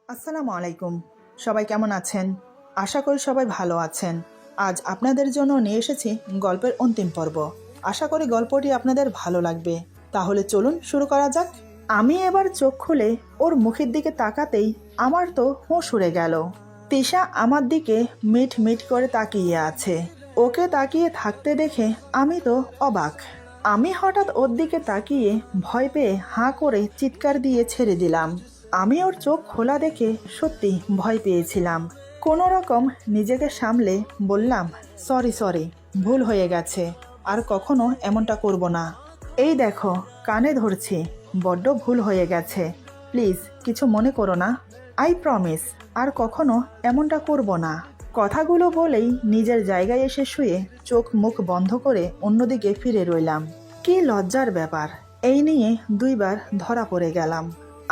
আসসালামু আলাইকুম। সবাই কেমন আছেন? আশা করি সবাই ভালো আছেন। আজ আপনাদের জন্য নিয়ে এসেছি গল্পের অন্তিম পর্ব। আশা করি গল্পটি আপনাদের ভালো লাগবে। তাহলে চলুন শুরু করা যাক। আমি এবার চোখ খুলে ওর মুখের দিকে তাকাতেই আমার তো হুঁশ উড়ে গেল। তিশা আমার দিকে মিট মিট করে তাকিয়ে আছে। ওকে তাকিয়ে থাকতে দেখে আমি তো অবাক। আমি হঠাৎ ওর দিকে তাকিয়ে ভয় পেয়ে হাঁ করে চিৎকার দিয়ে ছেড়ে দিলাম। আমি ওর চোখ খোলা দেখে সত্যি ভয় পেয়েছিলাম। কোনো রকম নিজেকে সামলে বললাম, সরি, ভুল হয়ে গেছে, আর কখনো এমনটা করব না। এই দেখো, কানে ধরছি, বড্ড ভুল হয়ে গেছে, প্লিজ কিছু মনে করো না। আই প্রমিস আর কখনো এমনটা করব না। কথাগুলো বলেই নিজের জায়গায় এসে শুয়ে চোখ মুখ বন্ধ করে অন্যদিকে ফিরে রইলাম। কি লজ্জার ব্যাপার, এই নিয়ে দুইবার ধরা পড়ে গেলাম।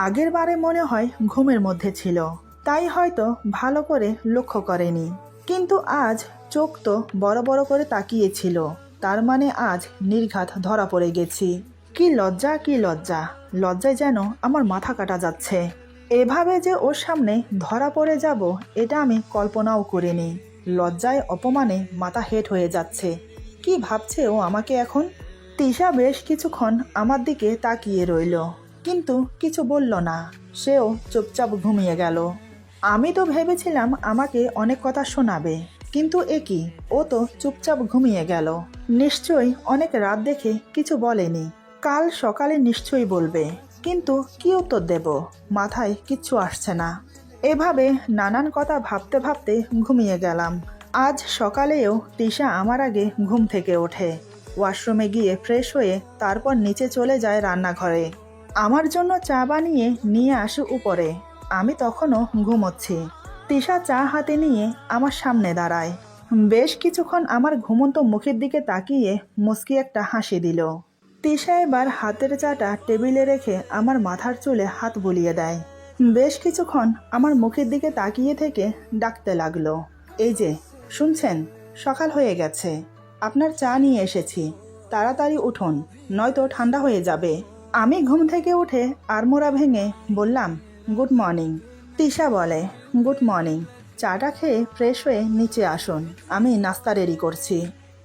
আগের বারে মনে হয় ঘুমের মধ্যে ছিল, তাই হয়তো ভালো করে লক্ষ্য করেনি, কিন্তু আজ চোখ তো বড় বড় করে তাকিয়েছিল, তার মানে আজ নির্ঘাত ধরা পড়ে গেছি। কি লজ্জা, লজ্জায় যেন আমার মাথা কাটা যাচ্ছে। এভাবে যে ওর সামনে ধরা পড়ে যাব এটা আমি কল্পনাও করিনি। লজ্জায় অপমানে মাথা হেট হয়ে যাচ্ছে। কি ভাবছে ও আমাকে এখন? তিশা বেশ কিছুক্ষণ আমার দিকে তাকিয়ে রইল, কিন্তু কিছু বলল না। সেও চুপচাপ ঘুমিয়ে গেল। আমি তো ভেবেছিলাম আমাকে অনেক কথা শোনাবে, কিন্তু এ কি, ও তো চুপচাপ ঘুমিয়ে গেল। নিশ্চয়ই অনেক রাত দেখে কিছু বলেনি, কাল সকালে নিশ্চয়ই বলবে, কিন্তু কি উত্তর দেব মাথায় কিচ্ছু আসছে না। এভাবে নানান কথা ভাবতে ভাবতে ঘুমিয়ে গেলাম। আজ সকালেও তিশা আমার আগে ঘুম থেকে ওঠে, ওয়াশরুমে গিয়ে ফ্রেশ হয়ে তারপর নিচে চলে যায় রান্নাঘরে। আমার জন্য চা বানিয়ে নিয়ে আসে উপরে। আমি তখনও ঘুমোচ্ছি। তিশা চা হাতে নিয়ে আমার সামনে দাঁড়ায়। বেশ কিছুক্ষণ আমার ঘুমন্ত মুখের দিকে তাকিয়ে মুচকি একটা হাসি দিল। তিশা এবার হাতের চাটা টেবিলে রেখে আমার মাথার চুলে হাত বুলিয়ে দেয়। বেশ কিছুক্ষণ আমার মুখের দিকে তাকিয়ে থেকে ডাকতে লাগলো, এই যে শুনছেন, সকাল হয়ে গেছে, আপনার চা নিয়ে এসেছি, তাড়াতাড়ি উঠুন, নয়তো ঠান্ডা হয়ে যাবে। আমি ঘুম থেকে উঠে আড়মোড়া ভেঙে বললাম, গুড মর্নিং। তিশা বলে, গুড মর্নিং, চাটা খেয়ে ফ্রেশ হয়ে নিচে আসুন, আমি নাস্তা রেডি করছি।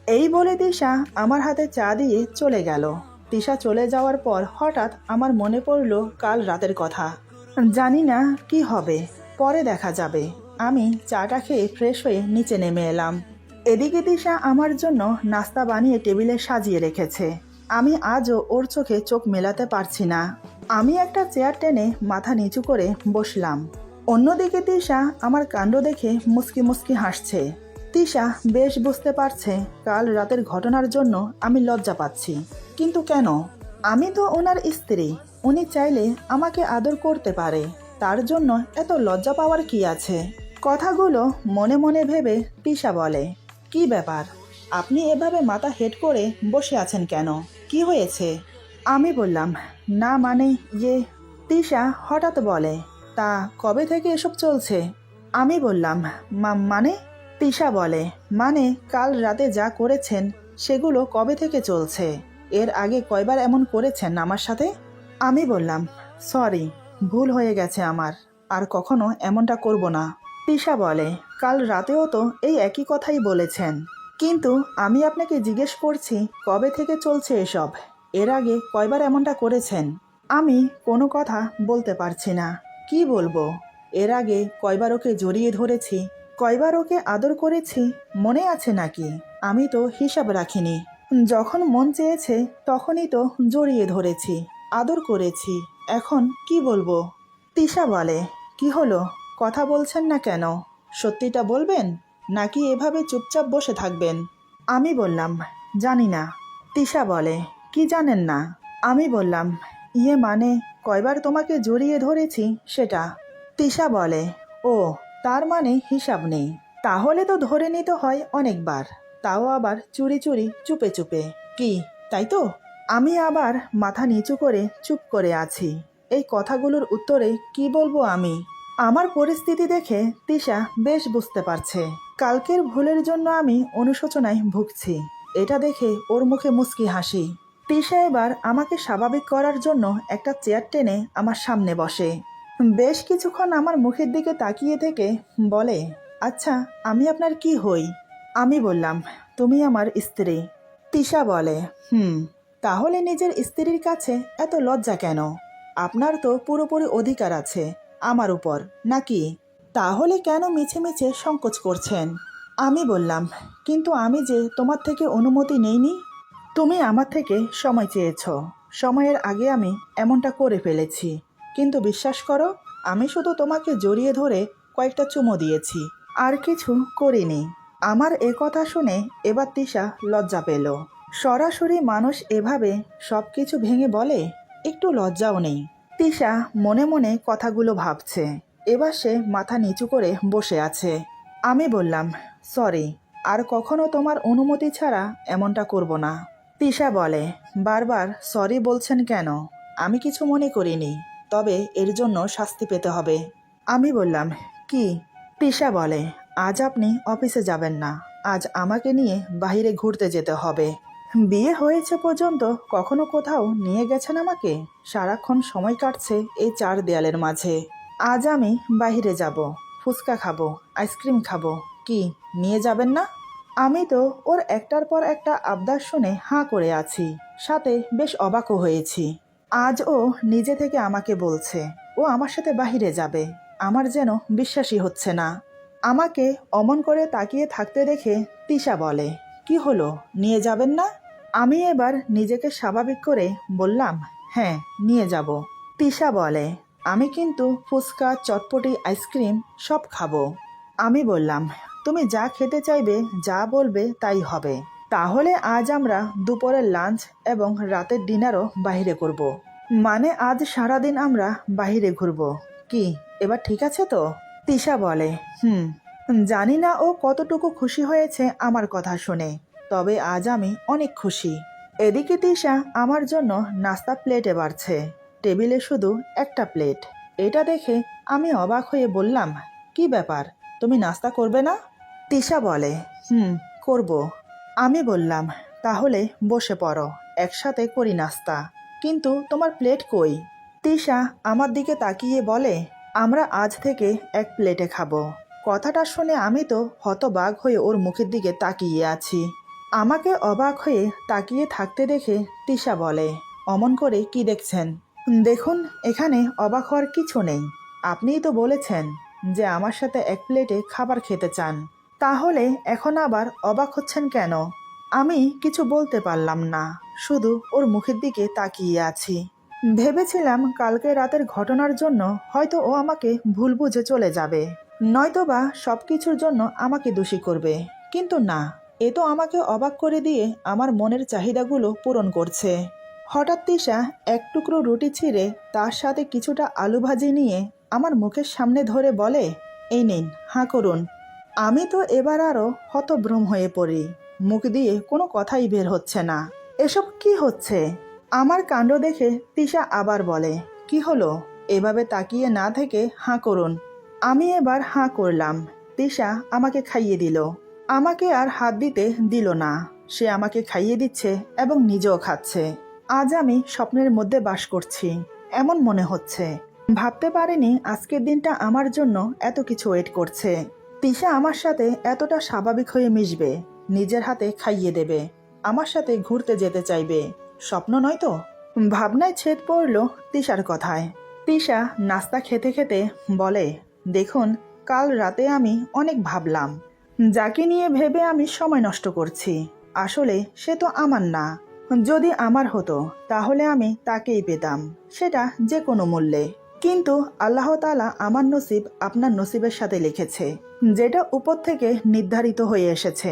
এই বলে তিশা আমার হাতে চা দিয়ে চলে গেল। তিশা চলে যাওয়ার পর হঠাৎ আমার মনে পড়ল কাল রাতের কথা। জানি না কি হবে, পরে দেখা যাবে। আমি চাটা খেয়ে ফ্রেশ হয়ে নিচে নেমে এলাম। এদিকে তিশা আমার জন্য নাস্তা বানিয়ে টেবিলে সাজিয়ে রেখেছে। আমি আজও ওর চোখে চোখ মেলাতে পারছি না। আমি একটা চেয়ার টেনে মাথা নিচু করে বসলাম। অন্যদিকে তিশা আমার কাণ্ড দেখে মুচকি মুচকি হাসছে। তিশা বেশ বুঝতে পারছে কাল রাতের ঘটনার জন্য আমি লজ্জা পাচ্ছি, কিন্তু কেন? আমি তো ওনার স্ত্রী, উনি চাইলে আমাকে আদর করতে পারে, তার জন্য এত লজ্জা পাওয়ার কি আছে? কথাগুলো মনে মনে ভেবে তিশা বলে, কি ব্যাপার, আপনি এভাবে মাথা হেট করে বসে আছেন কেন, কি হয়েছে? আমি বললাম, না মানে ইয়ে। তিশা হঠাৎ বলে, তা কবে থেকে এসব চলছে? আমি বললাম, মানে? তিশা বলে, মানে কাল রাতে যা করেছেন সেগুলো কবে থেকে চলছে? এর আগে কয়বার এমন করেছেন আমার সাথে? আমি বললাম, সরি, ভুল হয়ে গেছে আমার, আর কখনো এমনটা করব না। তিশা বলে, কাল রাতেও তো এই একই কথাই বলেছেন, কিন্তু আমি আপনাকে জিজ্ঞেস করছি কবে থেকে চলছে এসব, এর আগে কয়বার এমনটা করেছেন? আমি কোনো কথা বলতে পারছি না, কি বলবো? এর আগে কয়বার ওকে জড়িয়ে ধরেছি, কয়বার ওকে আদর করেছি, মনে আছে নাকি? আমি তো হিসাব রাখিনি। যখন মন চেয়েছে তখনই তো জড়িয়ে ধরেছি, আদর করেছি, এখন কি বলবো? তিশা বলে, কি হলো, কথা বলছেন না কেন? সত্যিটা বলবেন নাকি এভাবে চুপচাপ বসে থাকবেন? আমি বললাম, জানি না। তিশা বলে, কি জানেন না? আমি বললাম, ইয়ে মানে কয়বার তোমাকে জড়িয়ে ধরেছি সেটা। তিশা বলে, ও, তার মানে হিসাব নেই, তাহলে তো ধরে নিতে হয় অনেকবার, তাও আবার চুরি চুরি চুপে চুপে, কি তাই তো? আমি আবার মাথা নিচু করে চুপ করে আছি। এই কথাগুলোর উত্তরে কি বলবো আমি? আমার পরিস্থিতি দেখে তিশা বেশ বুঝতে পারছে কালকের ভুলের জন্য আমি অনুশোচনায় ভুগছি। এটা দেখে ওর মুখে মুচকি হাসি। তিশা এবার আমাকে স্বাভাবিক করার জন্য একটা চেয়ার টেনে আমার সামনে বসে। বেশ কিছুক্ষণ আমার মুখের দিকে তাকিয়ে থেকে বলে, আচ্ছা আমি আপনার কি হই? আমি বললাম, তুমি আমার স্ত্রী। তিশা বলে, তাহলে নিজের স্ত্রীর কাছে এত লজ্জা কেন? আপনার তো পুরোপুরি অধিকার আছে আমার উপর, নাকি? তাহলে কেন মিছে মিছে সংকোচ করছেন? আমি বললাম, কিন্তু আমি যে তোমার থেকে অনুমতি নেইনি। তুমি আমার থেকে সময় চেয়েছ, সময়ের আগে আমি এমনটা করে ফেলেছি। কিন্তু বিশ্বাস করো, আমি শুধু তোমাকে জড়িয়ে ধরে কয়েকটা চুমো দিয়েছি, আর কিছু করিনি। আমার এ কথা শুনে এবার তিশা লজ্জা পেল। সরাসরি মানুষ এভাবে সব কিছু ভেঙে বলে, একটু লজ্জাও নেই। তিশা মনে মনে কথাগুলো ভাবছে। এবার সে মাথা নিচু করে বসে আছে। আমি বললাম, সরি, আর কখনো তোমার অনুমতি ছাড়া এমনটা করব না। তিশা বলে, বারবার সরি বলছেন কেন? আমি কিছু মনে করিনি, তবে এর জন্য শাস্তি পেতে হবে। আমি বললাম, কি? তিশা বলে, আজ আপনি অফিসে যাবেন না, আজ আমাকে নিয়ে বাইরে ঘুরতে যেতে হবে। বিয়ে হয়েছে পর্যন্ত কখনো কোথাও নিয়ে গেছেন আমাকে? সারাক্ষণ সময় কাটছে এই চার দেয়ালের মাঝে। আজ আমি বাইরে যাব, ফুচকা খাবো, আইসক্রিম খাবো, কি নিয়ে যাবেন না? আমি তো ওর একটার পর একটা আবদার শুনে হাঁ করে আছি, সাথে বেশ অবাকও হয়েছি। আজ ও নিজে থেকে আমাকে বলছে ও আমার সাথে বাইরে যাবে। আমার যেন বিশ্বাসই হচ্ছে না। আমাকে অমন করে তাকিয়ে থাকতে দেখে তিশা বলে, কি হলো, নিয়ে যাবেন না? আমি এবার নিজেকে স্বাভাবিক করে বললাম, হ্যাঁ নিয়ে যাব। তিশা বলে, আমি কিন্তু ফুচকা, চটপটি, আইসক্রিম সব খাবো। আমি বললাম, তুমি যা খেতে চাইবে, যা বলবে তাই হবে। তাহলে আজ আমরা দুপুরের লাঞ্চ এবং রাতের ডিনারও বাইরে করব। মানে আজ সারাদিন আমরা বাইরে ঘুরবো, কি এবার ঠিক আছে তো? তিশা বলে, জানি না ও কতটুকু খুশি হয়েছে আমার কথা শুনে, তবে আজ আমি অনেক খুশি। এদিকে তিশা আমার জন্য নাস্তা প্লেটে বাড়ছে। টেবিলে শুধু একটা প্লেট। এটা দেখে আমি অবাক হয়ে বললাম, কি ব্যাপার, তুমি নাস্তা করবে না? তিশা বলে, করব। আমি বললাম, তাহলে বসে পড়ো, একসাথে করি নাস্তা। কিন্তু তোমার প্লেট কই? তিশা আমার দিকে তাকিয়ে বলে, আমরা আজ থেকে এক প্লেটে খাবো। কথাটা শুনে আমি তো হতবাক হয়ে ওর মুখের দিকে তাকিয়ে আছি। আমাকে অবাক হয়ে তাকিয়ে থাকতে দেখে তিশা বলে, অমন করে কি দেখছেন? দেখুন, এখানে অবাক হওয়ার কিছু নেই। আপনিই তো বলেছেন যে আমার সাথে এক প্লেটে খাবার খেতে চান, তাহলে এখন আবার অবাক হচ্ছেন কেন? আমি কিছু বলতে পারলাম না, শুধু ওর মুখের দিকে তাকিয়ে আছি। ভেবেছিলাম কালকে রাতের ঘটনার জন্য হয়তো ও আমাকে ভুল বুঝে চলে যাবে, নয়তোবা সব কিছুর জন্য আমাকে দোষী করবে। কিন্তু না, এ তো আমাকে অবাক করে দিয়ে আমার মনের চাহিদাগুলো পূরণ করছে। হঠাৎ তিশা এক টুকরো রুটি ছিঁড়ে তার সাথে কিছুটা আলু ভাজি নিয়ে আমার মুখের সামনে ধরে বলে, এই নিন, হাঁ করুন। আমি তো এবার আরও হতভ্রম হয়ে পড়ি। মুখ দিয়ে কোনো কথাই বের হচ্ছে না। এসব কি হচ্ছে? আমার কাণ্ড দেখে তিশা আবার বলে, কি হলো? এভাবে তাকিয়ে না থেকে হাঁ করুন। আমি এবার হাঁ করলাম। তিশা আমাকে খাইয়ে দিল। আমাকে আর হাত দিতে দিল না। সে আমাকে খাইয়ে দিচ্ছে এবং নিজেও খাচ্ছে। আজ আমি স্বপ্নের মধ্যে বাস করছি এমন মনে হচ্ছে। ভাবতে পারিনি আজকের দিনটা আমার জন্য এত কিছু ওয়েট করছে। তিশা আমার সাথে এতটা স্বাভাবিক হয়ে মিশবে, নিজের হাতে খাইয়ে দেবে, আমার সাথে ঘুরতে যেতে চাইবে। স্বপ্ন নয় তো? ভাবনায় ছেদ পড়ল তিশার কথায়। তিশা নাস্তা খেতে খেতে বলে, দেখুন, কাল রাতে আমি অনেক ভাবলাম। যাকে নিয়ে ভেবে আমি সময় নষ্ট করছি, আসলে সে তো আমার না। যদি আমার হতো তাহলে আমি তাকেই পেতাম, সেটা যে কোনো মূল্যে। কিন্তু আল্লাহ তাআলা আমার নসিব আপনার নসিবের সাথে লিখেছে, যেটা উপর থেকে নির্ধারিত হয়ে এসেছে।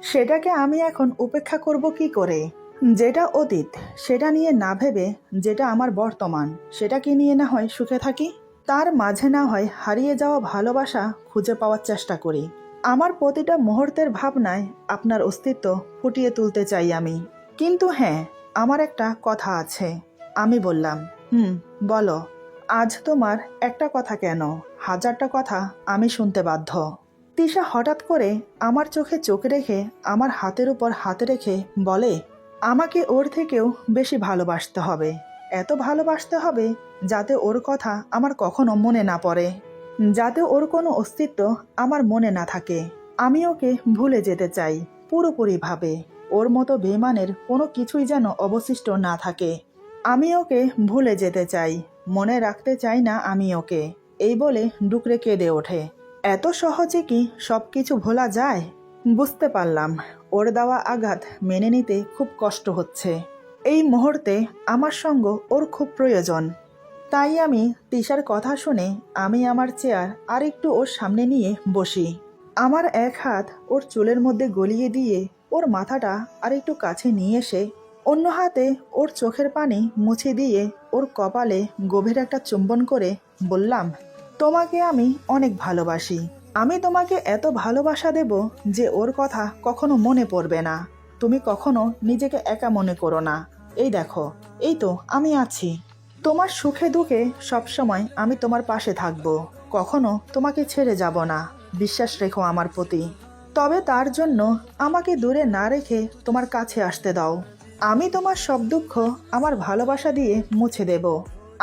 সেটাকে আমি এখন উপেক্ষা করব কি করে? যেটা অতীত সেটা নিয়ে না ভেবে যেটা আমার বর্তমান সেটাকে নিয়ে না হয় সুখে থাকি, তার মাঝে না হয় হারিয়ে যাওয়া ভালোবাসা খুঁজে পাওয়ার চেষ্টা করি। আমার প্রতিটা মুহূর্তের ভাবনায় আপনার অস্তিত্ব ফুটিয়ে তুলতে চাই আমি। কিন্তু হ্যাঁ, আমার একটা কথা আছে। আমি বললাম, বলো। আজ তোমার একটা কথা কেন, হাজারটা কথা আমি শুনতে বাধ্য। তিশা হঠাৎ করে আমার চোখে চোখ রেখে আমার হাতের উপর হাত রেখে বলে, আমাকে ওর থেকেও বেশি ভালোবাসতে হবে। এত ভালোবাসতে হবে যাতে ওর কথা আমার কখনো মনে না পড়ে, যাতে ওর কোনো অস্তিত্ব আমার মনে না থাকে। আমি ওকে ভুলে যেতে চাই পুরোপুরিভাবে। ওর মতো বেইমানের কোনো কিছুই যেন অবশিষ্ট না থাকে। আমি ওকে ভুলে যেতে চাই, মনে রাখতে চাই না আমি ওকে। এই বলে ডুকরে কেঁদে ওঠে। এত সহজে কি সব কিছু ভোলা যায়? বুঝতে পারলাম ওর দেওয়া আঘাত মেনে নিতে খুব কষ্ট হচ্ছে। এই মুহূর্তে আমার সঙ্গ ওর খুব প্রয়োজন। তাই আমি তিশার কথা শুনে আমি আমার চেয়ার আর একটু ওর সামনে নিয়ে বসি। আমার এক হাত ওর চুলের মধ্যে গলিয়ে দিয়ে ওর মাথাটা আর একটু কাছে নিয়ে এসে অন্য হাতে ওর চোখের পানি মুছে দিয়ে ওর কপালে গভীর একটা চুম্বন করে বললাম, তোমাকে আমি অনেক ভালোবাসি। আমি তোমাকে এত ভালোবাসা দেব যে ওর কথা কখনো মনে পড়বে না। তুমি কখনো নিজেকে একা মনে করো না। এই দেখো, এই তো আমি আছি। তোমার সুখে দুঃখে সবসময় আমি তোমার পাশে থাকবো। কখনো তোমাকে ছেড়ে যাব না। বিশ্বাস রেখো আমার প্রতি। তবে তার জন্য আমাকে দূরে না রেখে তোমার কাছে আসতে দাও। আমি তোমার সব দুঃখ আমার ভালোবাসা দিয়ে মুছে দেব।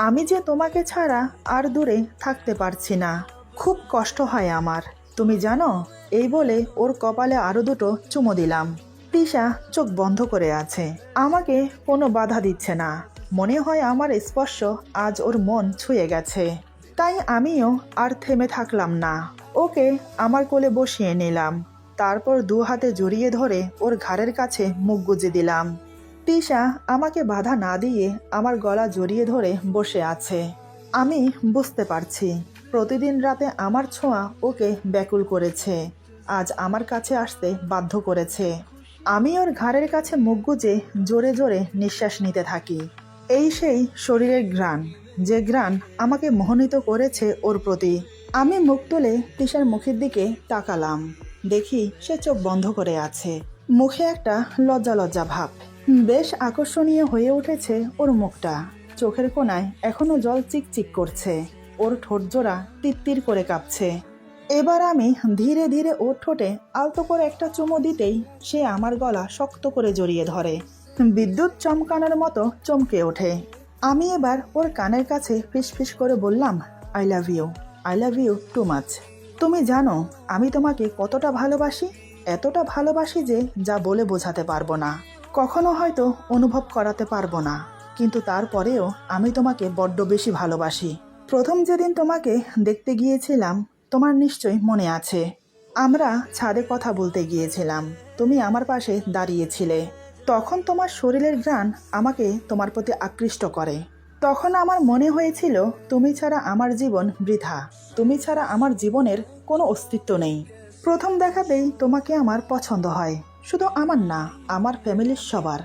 আমি যে তোমাকে ছাড়া আর দূরে থাকতে পারছি না। খুব কষ্ট হয় আমার, তুমি জানো। এই বলে ওর কপালে আরো দুটো চুমো দিলাম। তিশা চোখ বন্ধ করে আছে, আমাকে কোনো বাধা দিচ্ছে না। মনে হয় আমার স্পর্শ আজ ওর মন ছুঁয়ে গেছে। তাই আমিও আর থেমে থাকলাম না। ওকে আমার কোলে বসিয়ে নিলাম। তারপর দু হাতে জড়িয়ে ধরে ওর ঘাড়ের কাছে মুখ গুজে দিলাম। তিশা আমাকে বাধা না দিয়ে আমার গলা জড়িয়ে ধরে বসে আছে। আমি বুঝতে পারছি প্রতিদিন রাতে আমার ছোঁয়া ওকে ব্যাকুল করেছে, আজ আমার কাছে আসতে বাধ্য করেছে। আমি ওর ঘাড়ের কাছে মুখ গুজে জোরে জোরে নিঃশ্বাস নিতে থাকি। এই সেই শরীরের ঘ্রাণ, যে ঘ্রাণ আমাকে মোহিত করেছে ওর প্রতি। আমি মুখ তুলে তিশার মুখের দিকে তাকালাম। দেখি সে চোখ বন্ধ করে আছে, মুখে একটা লজ্জা লজ্জা ভাব। বেশ আকর্ষণীয় হয়ে উঠেছে ওর মুখটা। চোখের কোণায় এখনো জল চিকচিক করছে। ওর ঠোঁট জোড়া তিত্তির করে কাঁপছে। এবার আমি ধীরে ধীরে ওর ঠোঁটে আলতো করে একটা চুমো দিতেই সে আমার গলা শক্ত করে জড়িয়ে ধরে। বিদ্যুৎ চমকানোর মতো চমকে ওঠে। আমি এবার ওর কানের কাছে ফিসফিস করে বললাম, I love you, I love you too much. তুমি জানো আমি তোমাকে কতটা ভালোবাসি। এতটা ভালোবাসি যে যা বলে বোঝাতে পারবো না, কখনো হয়তো অনুভব করাতে পারবো না। কিন্তু তারপরেও আমি তোমাকে বড্ড বেশি ভালোবাসি। প্রথম যেদিন তোমাকে দেখতে গিয়েছিলাম, তোমার নিশ্চয়ই মনে আছে, আমরা ছাদে কথা বলতে গিয়েছিলাম। তুমি আমার পাশে দাঁড়িয়েছিলে। তখন তোমার শরীরের ঘ্রাণ আমাকে তোমার প্রতি আকৃষ্ট করে। তখন আমার মনে হয়েছিল তুমি ছাড়া আমার জীবন বৃথা। তুমি ছাড়া আমার জীবনের কোনো অস্তিত্ব নেই। প্রথম দেখাতেই তোমাকে আমার পছন্দ হয়, শুধু আমার না, আমার ফ্যামিলির সবার।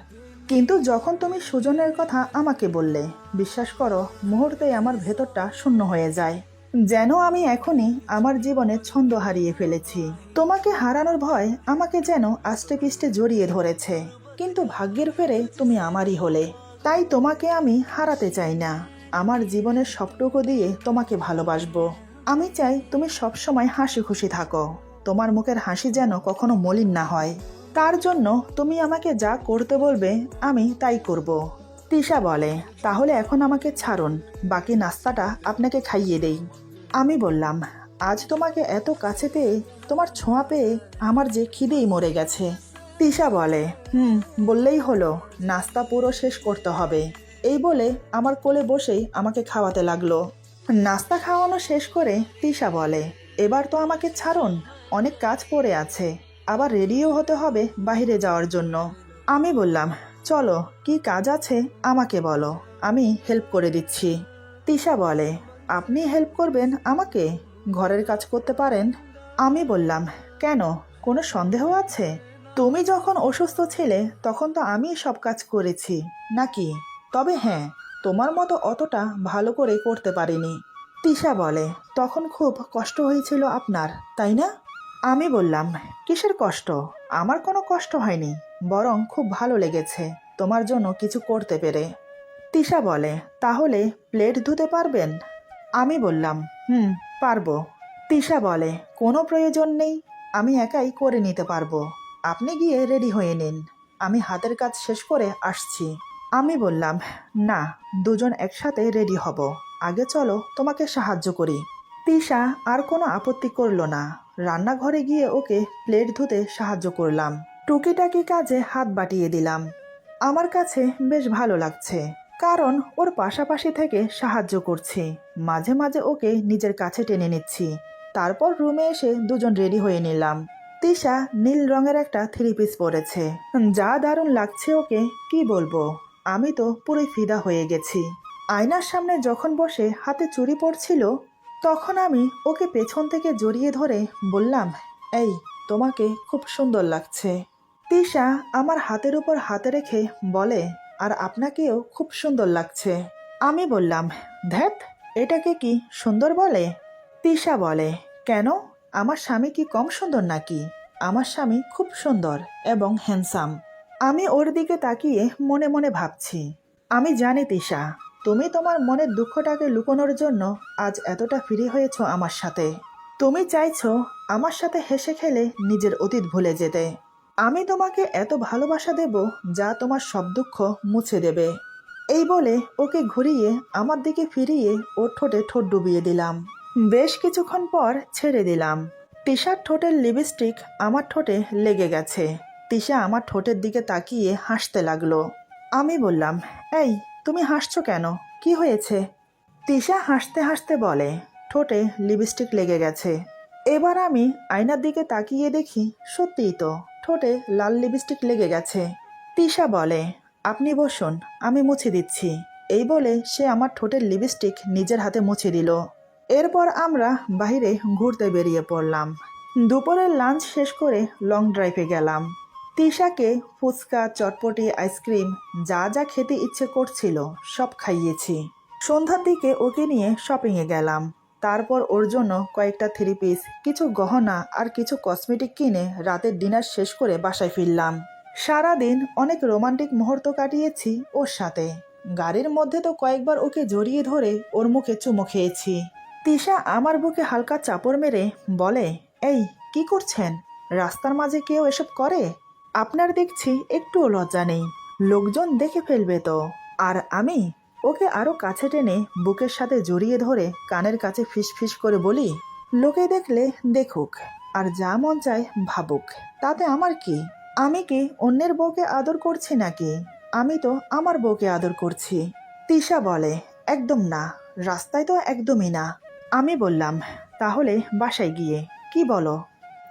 কিন্তু যখন তুমি সুজনের কথা আমাকে বললে, বিশ্বাস করো মুহূর্তেই আমার ভেতরটা শূন্য হয়ে যায়। যেন আমি এখনই আমার জীবনে ছন্দ হারিয়ে ফেলেছি। তোমাকে হারানোর ভয় আমাকে যেন আষ্টে পিষ্টে জড়িয়ে ধরেছে। কিন্তু ভাগ্যের ফেরে তুমি আমারই হলে। তাই তোমাকে আমি হারাতে চাই না। আমার জীবনের সবটুকু দিয়ে তোমাকে ভালোবাসবো। আমি চাই তুমি সবসময় হাসি খুশি থাকো। তোমার মুখের হাসি যেন কখনো মলিন না হয়। তার জন্য তুমি আমাকে যা করতে বলবে আমি তাই করব। তিশা বলে, তাহলে এখন আমাকে ছাড়ুন, বাকি নাস্তাটা আপনাকে খাইয়ে দেই। আমি বললাম, আজ তোমাকে এত কাছে পেয়ে, তোমার ছোঁয়া পেয়ে আমার যে খিদেই মরে গেছে। তিশা বলে, বললেই হলো, নাস্তা পুরো শেষ করতে হবে। এই বলে আমার কোলে বসেই আমাকে খাওয়াতে লাগলো। নাস্তা খাওয়ানো শেষ করে তিশা বলে, এবার তো আমাকে ছাড়ুন, অনেক কাজ পড়ে আছে, আবার রেডিও হতে হবে বাইরে যাওয়ার জন্য। আমি বললাম, চলো, কি কাজ আছে আমাকে বলো, আমি হেল্প করে দিচ্ছি। তিশা বলে, আপনি হেল্প করবেন আমাকে? ঘরের কাজ করতে পারেন? আমি বললাম, কেন, কোনো সন্দেহ আছে? তুমি যখন অসুস্থ ছিলে তখন তো আমি সব কাজ করেছি নাকি? তবে হ্যাঁ, তোমার মতো অতটা ভালো করে করতে পারিনি। তিশা বলে, তখন খুব কষ্ট হয়েছিল আপনার, তাই না? আমি বললাম, কিসের কষ্ট? আমার কোনো কষ্ট হয়নি, বরং খুব ভালো লেগেছে তোমার জন্য কিছু করতে পেরে। তিশা বলে, তাহলে প্লেট ধুতে পারবেন? আমি বললাম, পারবো। তিশা বলে, কোনো প্রয়োজন নেই, আমি একাই করে নিতে পারবো। আপনি গিয়ে রেডি হয়ে নিন, আমি হাতের কাজ শেষ করে আসছি। আমি বললাম, না, দুজন একসাথে রেডি হব। আগে চলো তোমাকে সাহায্য করি। তিশা আর কোনো আপত্তি করলো না। রান্নাঘরে গিয়ে ওকে প্লেট ধুতে সাহায্য করলাম। টুকিটাকি কাজে হাত বাটিয়ে দিলাম। আমার কাছে বেশ ভালো লাগছে, কারণ ওর পাশাপাশি থেকে সাহায্য করছি। মাঝে মাঝে ওকে নিজের কাছে টেনে নিচ্ছি। তারপর রুমে এসে দুজন রেডি হয়ে নিলাম। তিশা নীল রঙের একটা থ্রি পিস পরেছে, যা দারুণ লাগছে ওকে, কি বলবো। আমি তো পুরোই ফিদা হয়ে গেছি। আয়নার সামনে যখন বসে হাতে চুড়ি পরছিল, তখন আমি ওকে পেছন থেকে জড়িয়ে ধরে বললাম, এই, তোমাকে খুব সুন্দর লাগছে। তিশা আমার হাতের উপর হাতে রেখে বলে, আর আপনাকেও খুব সুন্দর লাগছে। আমি বললাম, ধ্যাত, এটাকে কি সুন্দর বলে? তিশা বলে, কেন, আমার স্বামী কি কম সুন্দর নাকি? আমার স্বামী খুব সুন্দর এবং হ্যান্ডসাম। আমি ওর দিকে তাকিয়ে মনে মনে ভাবছি, আমি জানি তিশা, তুমি তোমার মনের দুঃখটাকে লুকোনোর জন্য আজ এতটা ফ্রি হয়েছো আমার সাথে। তুমি চাইছো আমার সাথে হেসে খেলে নিজের অতীত ভুলে যেতে। আমি তোমাকে এত ভালোবাসা দেব যা তোমার সব দুঃখ মুছে দেবে। এই বলে ওকে ঘুরিয়ে আমার দিকে ফিরিয়ে ওর ঠোঁটে ঠোঁট ডুবিয়ে দিলাম। বেশ কিছুক্ষণ পর ছেড়ে দিলাম। তিশার ঠোঁটের লিপস্টিক আমার ঠোঁটে লেগে গেছে। তিশা আমার ঠোঁটের দিকে তাকিয়ে হাসতে লাগলো। আমি বললাম, এই, তুমি হাসছো কেন, কি হয়েছে? তিশা হাসতে হাসতে বলে, ঠোঁটে লিপস্টিক লেগে গেছে। এবার আমি আয়নার দিকে তাকিয়ে দেখি, সত্যিই তো ঠোঁটে লাল লিপস্টিক লেগে গেছে। তিশা বলে, আপনি বসুন, আমি মুছে দিচ্ছি। এই বলে সে আমার ঠোঁটের লিপস্টিক নিজের হাতে মুছে দিল। এরপর আমরা বাইরে ঘুরতে বেরিয়ে পড়লাম। দুপুরের লাঞ্চ শেষ করে লং ড্রাইভে গেলাম। তিশাকে ফুচকা, চটপটি, আইসক্রিম যা যা খেতে ইচ্ছে করছিল সব খাইয়েছি। সন্ধ্যার দিকে ওকে নিয়ে শপিংয়ে গেলাম। তারপর ওর জন্য কয়েকটা থ্রি পিস, কিছু গহনা আর কিছু কসমেটিক কিনে রাতের ডিনার শেষ করে বাসায় ফিরলাম। সারাদিন অনেক রোমান্টিক মুহূর্ত কাটিয়েছি ওর সাথে। গাড়ির মধ্যে তো কয়েকবার ওকে জড়িয়ে ধরে ওর মুখে চুমো খেয়েছি। তিশা আমার বুকে হালকা চাপড় মেরে বলে, এই, কি করছেন? রাস্তার মাঝে কেউ এসব করে? আপনার দেখছি একটুও লজ্জা নেই, লোকজন দেখে ফেলবে তো। আর আমি ওকে আরো কাছে টেনে বুকের সাথে জড়িয়ে ধরে কানের কাছে ফিস ফিস করে বলি, লোকে দেখলে দেখুক, আর যা মন চায় ভাবুক, তাতে আমার কি? আমি কি অন্যের বউকে আদর করছি নাকি? আমি তো আমার বউকে আদর করছি। তিশা বলে, একদম না, রাস্তায় তো একদমই না। আমি বললাম, তাহলে বাসায় গিয়ে কি বলো?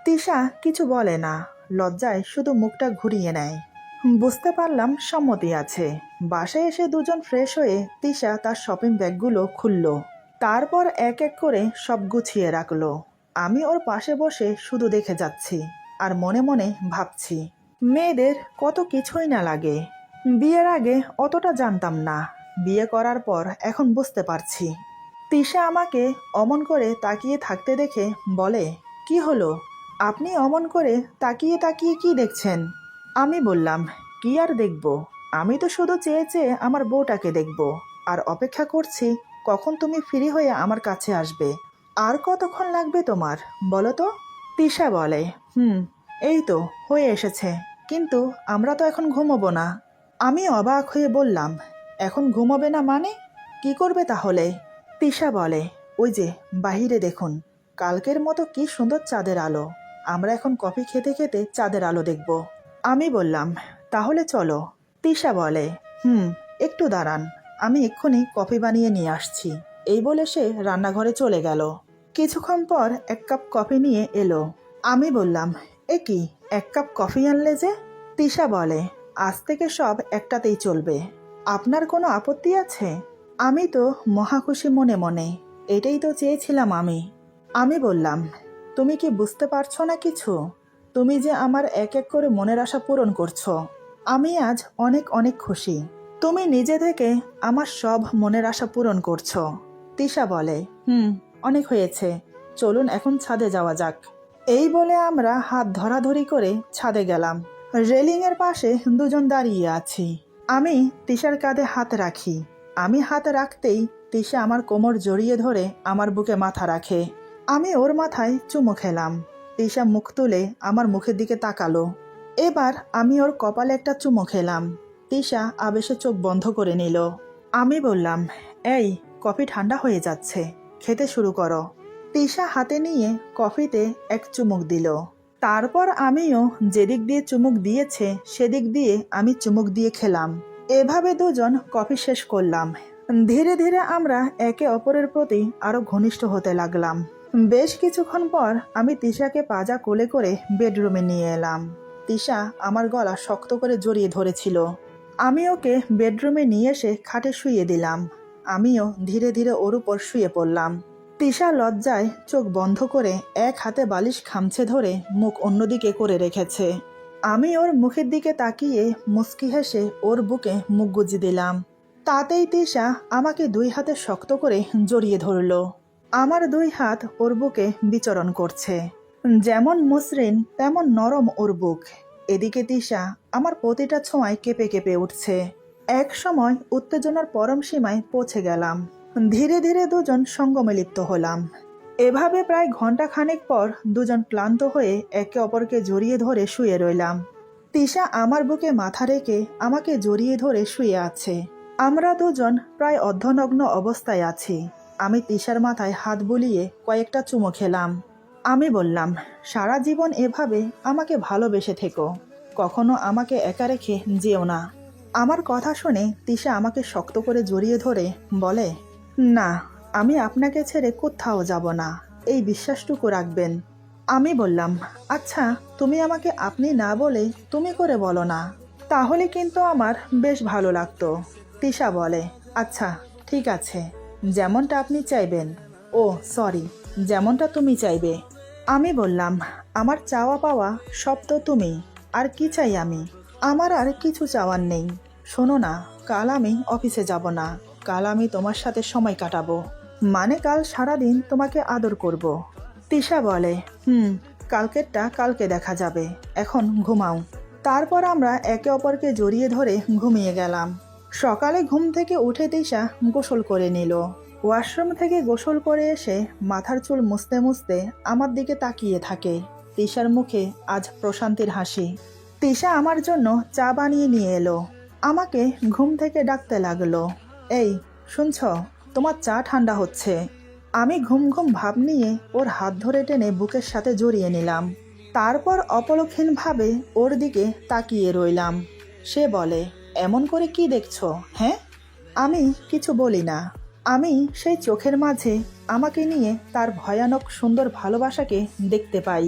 তিশা কিছু বলে না, লজ্জায় শুধু মুখটা ঘুরিয়ে নেয়। বুঝতে পারলাম সম্মতি আছে। বাসায় এসে দুজন ফ্রেশ হয়ে তিশা তার শপিং ব্যাগগুলো খুলল। তারপর এক এক করে সব গুছিয়ে রাখলো। আমি ওর পাশে বসে শুধু দেখে যাচ্ছি আর মনে মনে ভাবছি, মেয়েদের কত কিছুই না লাগে। বিয়ের আগে অতটা জানতাম না, বিয়ে করার পর এখন বুঝতে পারছি। তিশা আমাকে অমন করে তাকিয়ে থাকতে দেখে বলে, কি হলো, আপনি অমন করে তাকিয়ে তাকিয়ে কি দেখছেন? আমি বললাম, কি আর দেখব, আমি তো শুধু চেয়ে চেয়ে আমার বউটাকে দেখব আর অপেক্ষা করছি কখন তুমি ফ্রি হয়ে আমার কাছে আসবে। আর কতক্ষণ লাগবে তোমার বলো তো? তিশা বলে, এই তো হয়ে এসেছে, কিন্তু আমরা তো এখন ঘুমোবো না। আমি অবাক হয়ে বললাম, এখন ঘুমোবে না মানে? কি করবে তাহলে? তিশা বলে, ওই যে বাহিরে দেখুন, কালকের মতো কি সুন্দর চাঁদের আলো, আমরা এখন কফি খেতে খেতে চাঁদের আলো দেখব। আমি বললাম, তাহলে চলো। তিশা বলে, একটু দাঁড়ান, আমি এক্ষুনি কফি বানিয়ে নিয়ে আসছি। এই বলে সে রান্নাঘরে চলে গেল। কিছুক্ষণ পর এক কাপ কফি নিয়ে এলো। আমি বললাম, এ কি, এক কাপ কফি আনলে যে? তিশা বলে, আজ থেকে সব একটাতেই চলবে, আপনার কোনো আপত্তি আছে? আমি তো মহা খুশি মনে মনে, এটাই তো চেয়েছিলাম আমি। আমি বললাম, তুমি কি বুঝতে পারছো না কিছু? তুমি যে আমার এক এক করে মনের আশা পূরণ করছো, আমি আজ অনেক অনেক খুশি। তুমি নিজে থেকে আমার সব মনের আশা পূরণ করছো। তিশা বলে, অনেক হয়েছে, চলুন এখন ছাদে যাওয়া যাক। এই বলে আমরা হাত ধরাধরি করে ছাদে গেলাম। রেলিংয়ের পাশে দুজন দাঁড়িয়ে আছি। আমি তিশার কাঁধে হাত রাখি। আমি হাত রাখতেই তিশা আমার কোমর জড়িয়ে ধরে আমার বুকে মাথা রাখে। আমি ওর মাথায় চুমু খেলাম। তিশা মুখ তুলে আমার মুখের দিকে তাকালো। এবার আমি ওর কপালে একটা চুমু খেলাম। তিশা আবেশে চোখ বন্ধ করে নিল। আমি বললাম, এই কফি ঠান্ডা হয়ে যাচ্ছে, খেতে শুরু করো। তিশা হাতে নিয়ে কফিতে এক চুমুক দিল। তারপর আমিও যেদিক দিয়ে চুমুক দিয়েছে সেদিক দিয়ে আমি চুমুক দিয়ে খেলাম। এভাবে দুজন কফি শেষ করলাম। ধীরে ধীরে আমরা একে অপরের প্রতি আরো ঘনিষ্ঠ হতে লাগলাম। বেশ কিছুক্ষণ পর আমি তিশাকে পাজা কোলে করে বেডরুমে নিয়ে এলাম। তিশা আমার গলা শক্ত করে জড়িয়ে ধরেছিল। আমি ওকে বেডরুমে নিয়ে এসে খাটে শুইয়ে দিলাম। আমিও ধীরে ধীরে ওর উপর শুয়ে পড়লাম। তিশা লজ্জায় চোখ বন্ধ করে এক হাতে বালিশ খামচে ধরে মুখ অন্যদিকে করে রেখেছে। আমি ওর মুখের দিকে তাকিয়ে মুচকি হেসে ওর বুকে মুখ গুজে দিলাম। তাতেই তিশা আমাকে 2 হাতে শক্ত করে জড়িয়ে ধরল। আমার 2 হাত ওর বুকে বিচরণ করছে। যেমন মসৃণ তেমন নরম ওর বুক। এদিকে তিশা আমার প্রতিটা ছোঁয়ায় কেঁপে কেঁপে উঠছে। এক সময় উত্তেজনার পরম সীমায় পৌঁছে গেলাম। ধীরে ধীরে দুজন সঙ্গমে লিপ্ত হলাম। এভাবে প্রায় ঘন্টা খানেক পর দুজন ক্লান্ত হয়ে একে অপরকে জড়িয়ে ধরে শুয়ে রইলাম। তিশা আমার বুকে মাথা রেখে আমাকে জড়িয়ে ধরে শুয়ে আছে। আমরা দুজন প্রায় অর্ধনগ্ন অবস্থায় আছি। আমি তিশার মাথায় হাত বুলিয়ে কয়েকটা চুমো খেলাম। আমি বললাম, সারা জীবন এভাবে আমাকে ভালোবেসে থেকো, কখনো আমাকে একা রেখে যেও না। আমার কথা শুনে তিশা আমাকে শক্ত করে জড়িয়ে ধরে বলে, না, আমি আপনাকে ছেড়ে কোথাও যাব না, এই বিশ্বাসটুকু রাখবেন। আমি বললাম, আচ্ছা তুমি আমাকে আপনি না বলে তুমি করে বলো না, তাহলে কিন্তু আমার বেশ ভালো লাগতো। তিশা বলে, আচ্ছা ঠিক আছে, যেমনটা আপনি চাইবেন। ও সরি, যেমনটা তুমি চাইবে। আমি বললাম, আমার চাওয়া পাওয়া সব তো তুমি, আর কি চাই আমি? আমার আর কিছু চাওয়ার নেই। শোনো না, কাল আমি অফিসে যাব না। কাল আমি তোমার সাথে সময় কাটাবো, মানে কাল সারাদিন তোমাকে আদর করব। তিশা বলে, কালকেরটা কালকে দেখা যাবে, এখন ঘুমাও। তারপর আমরা একে অপরকে জড়িয়ে ধরে ঘুমিয়ে গেলাম। সকালে ঘুম থেকে উঠে তিশা গোসল করে নিল। ওয়াশরুম থেকে গোসল করে এসে মাথার চুল মুছতে মুছতে আমার দিকে তাকিয়ে থাকে। তিশার মুখে আজ প্রশান্তির হাসি। তিশা আমার জন্য চা বানিয়ে নিয়ে এলো। আমাকে ঘুম থেকে ডাকতে লাগলো, এই শুনছ, তোমার চা ঠান্ডা হচ্ছে। আমি ঘুম ঘুম ভাব নিয়ে ওর হাত ধরে টেনে বুকের সাথে জড়িয়ে নিলাম। তারপর অপলকহীনভাবে ওর দিকে তাকিয়ে রইলাম। সে বলে, এমন করে কি দেখছো? হ্যাঁ? আমি কিছু বলি না। আমি সেই চোখের মাঝে আমাকে নিয়ে তার ভয়ানক সুন্দর ভালোবাসাকে দেখতে পাই।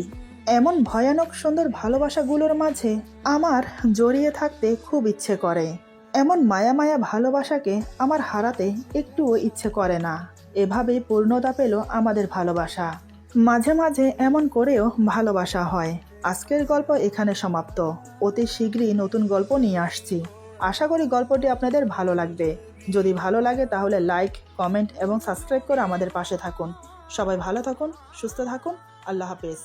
এমন ভয়ানক সুন্দর ভালোবাসাগুলোর মাঝে আমার জড়িয়ে থাকতে খুব ইচ্ছে করে। এমন মায়া মায়া ভালোবাসাকে আমার হারাতে একটুও ইচ্ছে করে না। এভাবেই পূর্ণতা পেল আমাদের ভালোবাসা। মাঝে মাঝে এমন করেও ভালোবাসা হয়। আজকের গল্প এখানে সমাপ্ত। অতি শীঘ্রই নতুন গল্প নিয়ে আসছি। আশা করি গল্পটি আপনাদের ভালো লাগবে। যদি ভালো লাগে তাহলে লাইক, কমেন্ট এবং সাবস্ক্রাইব করে আমাদের পাশে থাকুন। সবাই ভালো থাকুন, সুস্থ থাকুন। আল্লাহ হাফেজ।